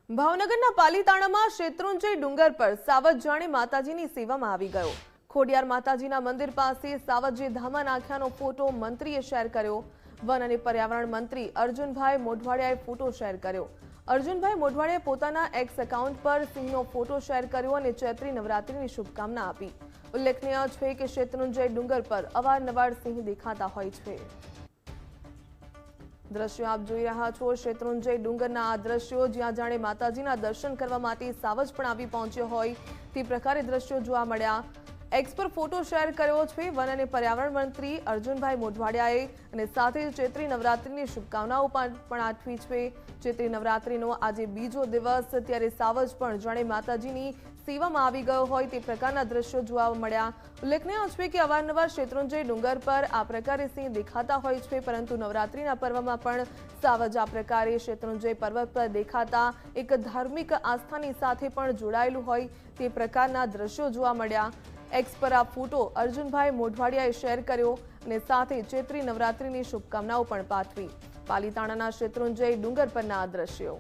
ભાવનગરના પાલીતાણામાં શેત્રુંજય ડુંગર પર સાવજ જાણે માતાજીની સેવામાં આવી ગયો। ખોડિયાર માતાજીના મંદિર પાસે સાવજે ધામા નાખ્યાનો ફોટો મંત્રીએ શેર કર્યો। વન અને પર્યાવરણ મંત્રી અર્જુનભાઈ મોઢવાડિયાએ ફોટો શેર કર્યો। અર્જુનભાઈ મોઢવાડિયાએ પોતાના એક્સ એકાઉન્ટ પર સિંહનો ફોટો શેર કર્યો અને ચૈત્રી નવરાત્રીની શુભકામના આપી। ઉલ્લેખનીય છે કે શેત્રુંજય ડુંગર પર અવારનવાર સિંહ દેખાતા હોય છે। દ્રશ્યો આપ જોઈ રહ્યા છો શેત્રુંજય ડુંગરના આ દ્રશ્યો જ્યાં જાણે માતાજીના દર્શન કરવા માટે સાવજ પણ આવી પહોંચ્યો હોય તે પ્રકારે દ્રશ્યો જોવા મળ્યા। એક્સ પર ફોટો શેર કર્યો છે વન અને પર્યાવરણ મંત્રી અર્જુનભાઈ મોઢવાડિયાએ અને સાથે જ ચૈત્રી નવરાત્રીની શુભકામનાઓ પણ પાઠવી છે। ચૈત્રી નવરાત્રીનો આજે બીજો દિવસ ત્યારે સાવજ પણ જાણે માતાજીની સેવામાં આવી ગયો હોય તે પ્રકારના દ્રશ્યો જોવા મળ્યા। ઉલ્લેખનીય છે કે અવારનવાર શેત્રુંજય ડુંગર પર આ પ્રકારે સિંહ દેખાતા હોય છે પરંતુ નવરાત્રીના પર્વમાં પણ સાવજ આ પ્રકારે શેત્રુંજય પર્વત પર દેખાતા એક ધાર્મિક આસ્થાની સાથે પણ જોડાયેલું હોય તે પ્રકારના દ્રશ્યો જોવા મળ્યા। એક્સ પર આ ફોટો અર્જુનભાઈ મોઢવાડિયાએ શેર કર્યો અને સાથે ચૈત્રી નવરાત્રીની શુભકામનાઓ પણ પાઠવી। પાલીતાણાના શેત્રુંજય ડુંગર પરના આ દ્રશ્યો।